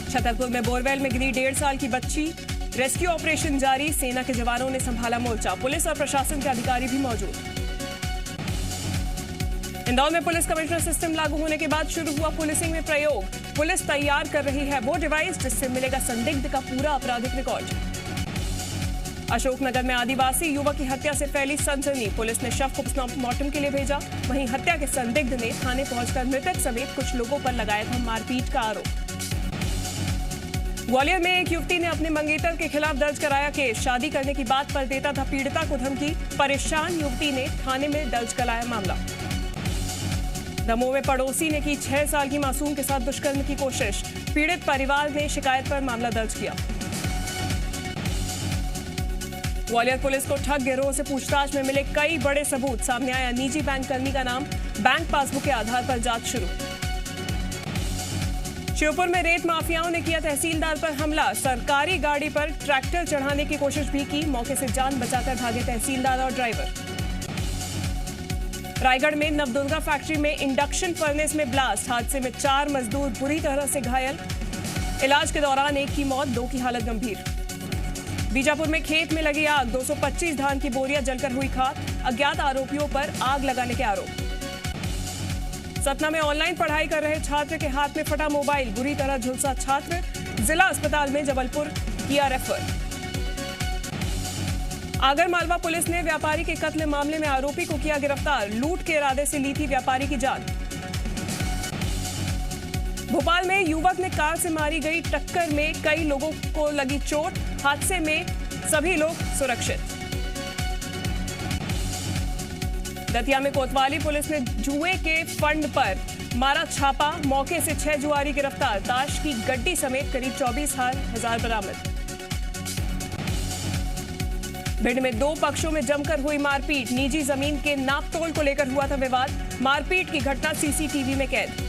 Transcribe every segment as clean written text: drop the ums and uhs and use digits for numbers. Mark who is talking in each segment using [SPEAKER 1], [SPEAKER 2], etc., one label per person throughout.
[SPEAKER 1] छतरपुर में बोरवेल में गिरी 1.5 साल की बच्ची, रेस्क्यू ऑपरेशन जारी, सेना के जवानों ने संभाला मोर्चा, पुलिस और प्रशासन के अधिकारी भी मौजूद। इंदौर में पुलिस कमिश्नर सिस्टम लागू होने के बाद शुरू हुआ पुलिसिंग में प्रयोग, पुलिस तैयार कर रही है वो डिवाइस जिससे मिलेगा संदिग्ध का पूरा आपराधिक रिकॉर्ड। अशोकनगर में आदिवासी युवक की हत्या से फैली सनसनी, पुलिस ने शव को पोस्टमार्टम के लिए भेजा, वहीं हत्या के संदिग्ध ने थाने पहुंचकर मृतक समेत कुछ लोगों पर लगाया था मारपीट का आरोप। ग्वालियर में एक युवती ने अपने मंगेतर के खिलाफ दर्ज कराया केस, शादी करने की बात पर देता था पीड़िता को धमकी, परेशान युवती ने थाने में दर्ज कराया मामला। दमोह में पड़ोसी ने की 6 साल की मासूम के साथ दुष्कर्म की कोशिश, पीड़ित परिवार ने शिकायत पर मामला दर्ज किया। ग्वालियर पुलिस को ठग गिरोह से पूछताछ में मिले कई बड़े सबूत, सामने आया निजी बैंक कर्मी का नाम, बैंक पासबुक के आधार पर जांच शुरू। श्योपुर में रेत माफियाओं ने किया तहसीलदार पर हमला, सरकारी गाड़ी पर ट्रैक्टर चढ़ाने की कोशिश भी की, मौके से जान बचाकर भागे तहसीलदार और ड्राइवर। रायगढ़ में नवदुर्गा फैक्ट्री में इंडक्शन फर्नेस में ब्लास्ट, हादसे में 4 मजदूर बुरी तरह से घायल, इलाज के दौरान एक की मौत, 2 की हालत गंभीर। बीजापुर में खेत में लगी आग, 225 धान की बोरियां जलकर हुई खाक, अज्ञात आरोपियों पर आग लगाने के आरोप। सतना में ऑनलाइन पढ़ाई कर रहे छात्र के हाथ में फटा मोबाइल, बुरी तरह झुलसा छात्र, जिला अस्पताल में जबलपुर किया रेफर। आगर मालवा पुलिस ने व्यापारी के कत्ल मामले में आरोपी को किया गिरफ्तार, लूट के इरादे से ली थी व्यापारी की जान। भोपाल में युवक ने कार से मारी गई टक्कर में कई लोगों को लगी चोट, हादसे में सभी लोग सुरक्षित। दतिया में कोतवाली पुलिस ने जुए के फंड पर मारा छापा, मौके से 6 जुआरी गिरफ्तार, ताश की गड्डी समेत करीब 24,000 बरामद। भिंड में 2 पक्षों में जमकर हुई मारपीट, निजी जमीन के नापतोल को लेकर हुआ था विवाद, मारपीट की घटना सीसीटीवी में कैद।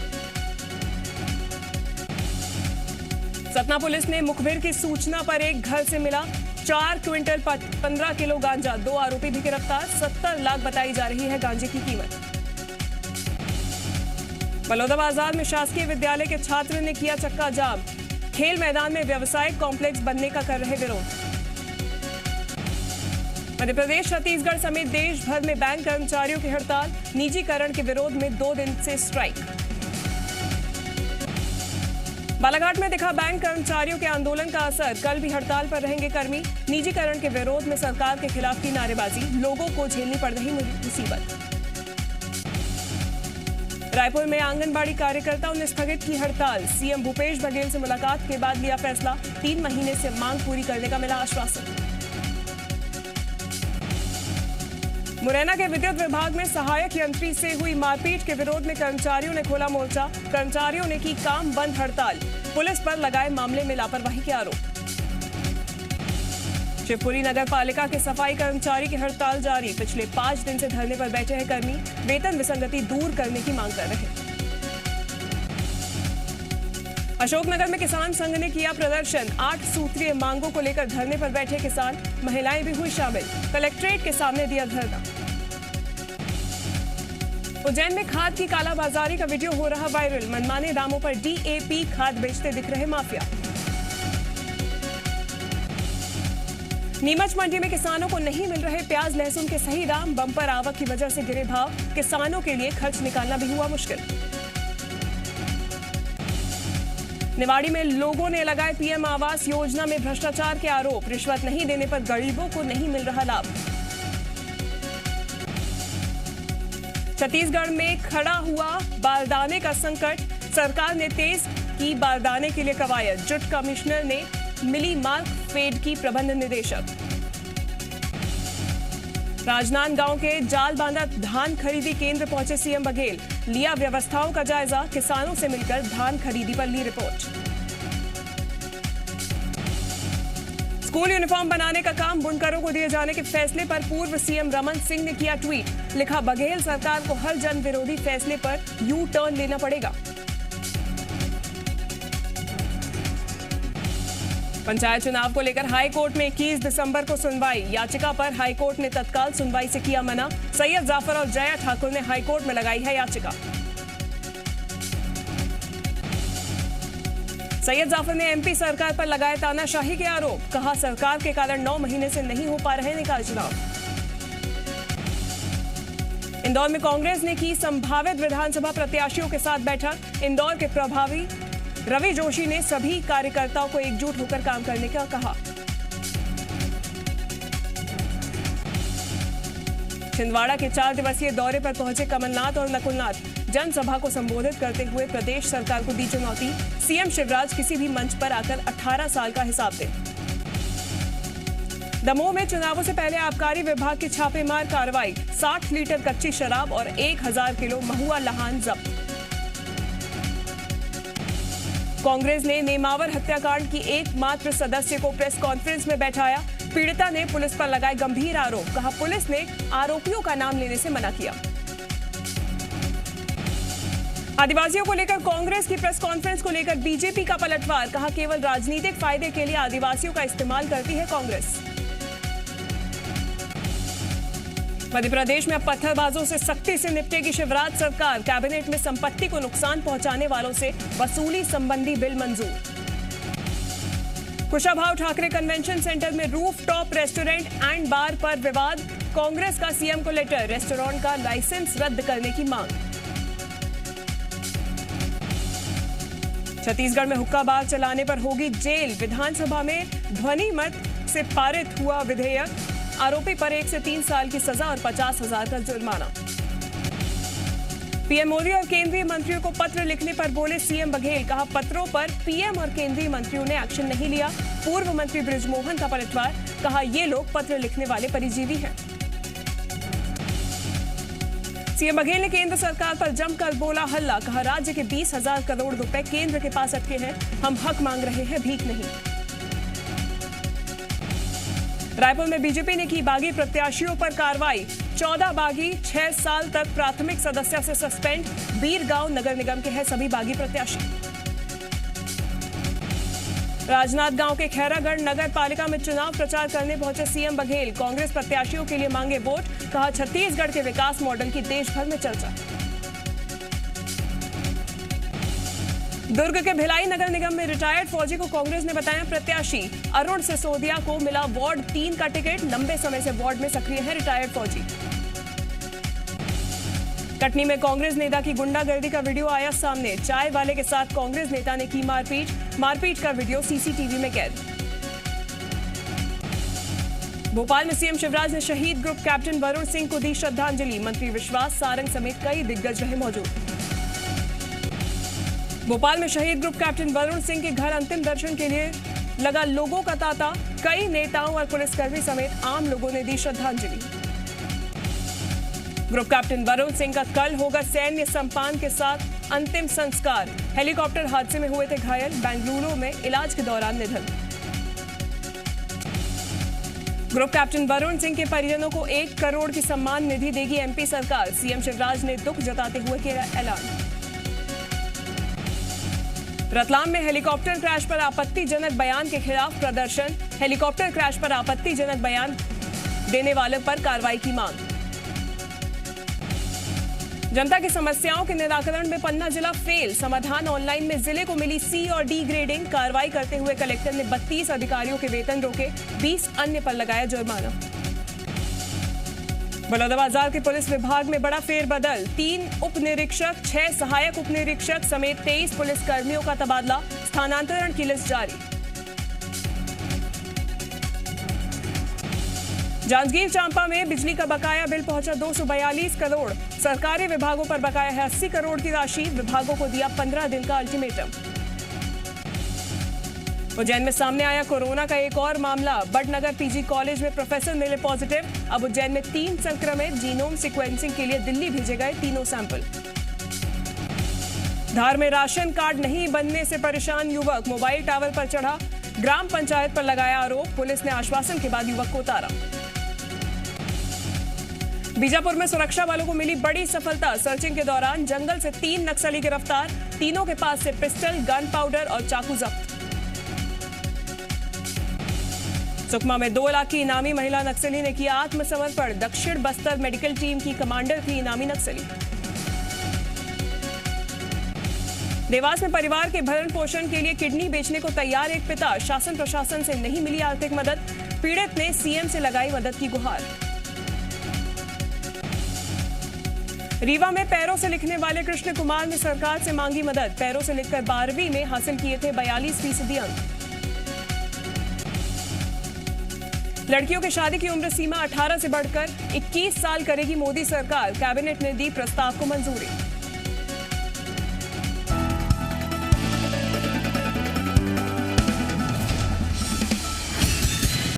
[SPEAKER 1] सतना पुलिस ने मुखबिर की सूचना पर एक घर से मिला 4 क्विंटल 15 किलो गांजा, 2 आरोपी भी गिरफ्तार, 70 लाख बताई जा रही है गांजे की कीमत। बलौदाबाजार में शासकीय विद्यालय के छात्र ने किया चक्का जाम, खेल मैदान में व्यावसायिक कॉम्प्लेक्स बनने का कर रहे विरोध। मध्य प्रदेश, छत्तीसगढ़ समेत देश भर में बैंक कर्मचारियों की हड़ताल, निजीकरण के विरोध में 2 दिन से स्ट्राइक। बालाघाट में दिखा बैंक कर्मचारियों के आंदोलन का असर, कल भी हड़ताल पर रहेंगे कर्मी, निजीकरण के विरोध में सरकार के खिलाफ की नारेबाजी, लोगों को झेलनी पड़ रही मुसीबत। रायपुर में आंगनबाड़ी कार्यकर्ताओं ने स्थगित की हड़ताल, सीएम भूपेश बघेल से मुलाकात के बाद लिया फैसला, 3 महीने से मांग पूरी करने का मिला आश्वासन। मुरैना के विद्युत विभाग में सहायक यंत्री से हुई मारपीट के विरोध में कर्मचारियों ने खोला मोर्चा, कर्मचारियों ने की काम बंद हड़ताल, पुलिस पर लगाए मामले में लापरवाही के आरोप। शिवपुरी नगर पालिका के सफाई कर्मचारी की हड़ताल जारी, पिछले 5 दिन से धरने पर बैठे हैं कर्मी, वेतन विसंगति दूर करने की मांग कर रहे हैं। अशोकनगर में किसान संघ ने किया प्रदर्शन, 8 सूत्रीय मांगों को लेकर धरने पर बैठे किसान, महिलाएं भी हुई शामिल, कलेक्ट्रेट के सामने दिया धरना। उज्जैन में खाद की कालाबाजारी का वीडियो हो रहा वायरल, मनमाने दामों पर डीएपी खाद बेचते दिख रहे माफिया। नीमच मंडी में किसानों को नहीं मिल रहे प्याज लहसुन के सही दाम, बम्पर आवक की वजह से गिरे भाव, किसानों के लिए खर्च निकालना भी हुआ मुश्किल। निवाड़ी में लोगों ने लगाए पीएम आवास योजना में भ्रष्टाचार के आरोप, रिश्वत नहीं देने पर गरीबों को नहीं मिल रहा लाभ। छत्तीसगढ़ में खड़ा हुआ बारदाने का संकट, सरकार ने तेज की बारदाने के लिए कवायद, जुट कमिश्नर ने मिली मार्कफेड की प्रबंध निदेशक। राजनांदगांव के जाल बांधा धान खरीदी केंद्र पहुंचे सीएम बघेल, लिया व्यवस्थाओं का जायजा, किसानों से मिलकर धान खरीदी पर ली रिपोर्ट। स्कूल यूनिफॉर्म बनाने का काम बुनकरों को दिए जाने के फैसले पर पूर्व सीएम रमन सिंह ने किया ट्वीट, लिखा बघेल सरकार को हर जन विरोधी फैसले पर यू टर्न लेना पड़ेगा। पंचायत चुनाव को लेकर हाईकोर्ट में 21 दिसंबर को सुनवाई, याचिका पर हाईकोर्ट ने तत्काल सुनवाई से किया मना, सैयद जाफर और जया ठाकुर ने हाईकोर्ट में लगाई है याचिका। सैयद जाफर ने एमपी सरकार पर लगाए तानाशाही के आरोप, कहा सरकार के कारण 9 महीने से नहीं हो पा रहे निकाय चुनाव। इंदौर में कांग्रेस ने की संभावित विधानसभा प्रत्याशियों के साथ बैठक। इंदौर के प्रभारी रवि जोशी ने सभी कार्यकर्ताओं को एकजुट होकर काम करने का कहा। छिंदवाड़ा के 4 दिवसीय दौरे पर पहुंचे कमलनाथ और नकुलनाथ। जनसभा को संबोधित करते हुए प्रदेश सरकार को दी चुनौती, सीएम शिवराज किसी भी मंच पर आकर 18 साल का हिसाब दें। दमोह में चुनावों से पहले आबकारी विभाग की छापेमार कार्रवाई, 60 लीटर कच्ची शराब और 1000 किलो महुआ लहान जब्त। कांग्रेस ने नेमावर हत्याकांड की एकमात्र सदस्य को प्रेस कॉन्फ्रेंस में बैठाया। पीड़िता ने पुलिस पर लगाए गंभीर आरोप, कहा पुलिस ने आरोपियों का नाम लेने से मना किया। आदिवासियों को लेकर कांग्रेस की प्रेस कॉन्फ्रेंस को लेकर बीजेपी का पलटवार, कहा केवल राजनीतिक फायदे के लिए आदिवासियों का इस्तेमाल करती है कांग्रेस। मध्य प्रदेश में अब पत्थरबाजों से सख्ती से निपटेगी शिवराज सरकार। कैबिनेट में संपत्ति को नुकसान पहुंचाने वालों से वसूली संबंधी बिल मंजूर। कुशाभाऊ ठाकरे कन्वेंशन सेंटर में रूफटॉप रेस्टोरेंट एंड बार पर विवाद, कांग्रेस का सीएम को लेटर, रेस्टोरेंट का लाइसेंस रद्द करने की मांग। छत्तीसगढ़ में हुक्का बार चलाने पर होगी जेल, विधानसभा में ध्वनि मत से पारित हुआ विधेयक, आरोपी पर 1 से 3 साल की सजा और 50,000 का जुर्माना। पीएम मोदी और केंद्रीय मंत्रियों को पत्र लिखने पर बोले सीएम बघेल, कहा पत्रों पर पीएम और केंद्रीय मंत्रियों ने एक्शन नहीं लिया। पूर्व मंत्री बृजमोहन का पलटवार, कहा ये लोग पत्र लिखने वाले परिजीवी हैं। सीएम बघेल ने केंद्र सरकार पर जमकर बोला हल्ला, कहा राज्य के 20,000 करोड़ रुपए केंद्र के पास अटके हैं, हम हक मांग रहे हैं, भीख नहीं। रायपुर में बीजेपी ने की बागी प्रत्याशियों पर कार्रवाई, 14 बागी 6 साल तक प्राथमिक सदस्य से सस्पेंड। बीरगांव नगर निगम के हैं सभी बागी प्रत्याशी। राजनांदगांव के खैरागढ़ नगर पालिका में चुनाव प्रचार करने पहुंचे सीएम बघेल, कांग्रेस प्रत्याशियों के लिए मांगे वोट, कहा छत्तीसगढ़ के विकास मॉडल की देश भर में चर्चा। दुर्ग के भिलाई नगर निगम में रिटायर्ड फौजी को कांग्रेस ने बताया प्रत्याशी, अरुण सिसोदिया को मिला वार्ड 3 का टिकट, लंबे समय से वार्ड में सक्रिय है रिटायर्ड फौजी। कटनी में कांग्रेस नेता की गुंडागर्दी का वीडियो आया सामने, चाय वाले के साथ कांग्रेस नेता ने की मारपीट का वीडियो सीसीटीवी में कैद। भोपाल में सीएम शिवराज ने शहीद ग्रुप कैप्टन वरुण सिंह को दी श्रद्धांजलि, मंत्री विश्वास सारंग समेत कई दिग्गज रहे मौजूद। भोपाल में शहीद ग्रुप कैप्टन वरुण सिंह के घर अंतिम दर्शन के लिए लगा लोगों का तांता, कई नेताओं और पुलिसकर्मी समेत आम लोगों ने दी श्रद्धांजलि। ग्रुप कैप्टन वरुण सिंह का कल होगा सैन्य सम्मान के साथ अंतिम संस्कार, हेलीकॉप्टर हादसे में हुए थे घायल, बेंगलुरु में इलाज के दौरान निधन। ग्रुप कैप्टन वरुण सिंह के परिजनों को 1 करोड़ की सम्मान निधि देगी एमपी सरकार, सीएम शिवराज ने दुख जताते हुए किया ऐलान। रतलाम में हेलीकॉप्टर क्रैश पर आपत्तिजनक बयान के खिलाफ प्रदर्शन, हेलीकॉप्टर क्रैश पर आपत्तिजनक बयान देने वाले पर कार्रवाई की मांग। जनता की समस्याओं के निराकरण में पन्ना जिला फेल, समाधान ऑनलाइन में जिले को मिली सी और डी ग्रेडिंग, कार्रवाई करते हुए कलेक्टर ने 32 अधिकारियों के वेतन रोके, 20 अन्य पर लगाया जुर्माना। बलौदाबाजार के पुलिस विभाग में बड़ा फेरबदल, 3 उप निरीक्षक, 6 सहायक उप निरीक्षक समेत 23 पुलिस कर्मियों का तबादला, स्थानांतरण की लिस्ट जारी। जांजगीर चांपा में बिजली का बकाया बिल पहुंचा 242 करोड़, सरकारी विभागों पर बकाया है 80 करोड़ की राशि, विभागों को दिया 15 दिन का अल्टीमेटम। उज्जैन में सामने आया कोरोना का एक और मामला, बड़नगर पीजी कॉलेज में प्रोफेसर मिले पॉजिटिव, अब उज्जैन में 3 संक्रमित, जीनोम सीक्वेंसिंग के लिए दिल्ली भेजे गए तीनों सैंपल। धार में राशन कार्ड नहीं बनने से परेशान युवक, मोबाइल टावर पर चढ़ा, ग्राम पंचायत पर लगाया आरोप, पुलिस ने आश्वासन के बाद युवक को उतारा। बीजापुर में सुरक्षा वालों को मिली बड़ी सफलता, सर्चिंग के दौरान जंगल से 3 नक्सली गिरफ्तार, तीनों के पास से पिस्टल, गन पाउडर और चाकू जब्त। सुकमा में 2 लाख की इनामी महिला नक्सली ने किया आत्मसमर्पण, दक्षिण बस्तर मेडिकल टीम की कमांडर थी इनामी नक्सली। देवास में परिवार के भरण पोषण के लिए किडनी बेचने को तैयार एक पिता, शासन प्रशासन से नहीं मिली आर्थिक मदद, पीड़ित ने सीएम से लगाई मदद की गुहार। रीवा में पैरों से लिखने वाले कृष्ण कुमार ने सरकार से मांगी मदद, पैरों से लिखकर 12वीं में हासिल किए थे 42% अंक। लड़कियों की शादी की उम्र सीमा 18 से बढ़कर 21 साल करेगी मोदी सरकार, कैबिनेट ने दी प्रस्ताव को मंजूरी।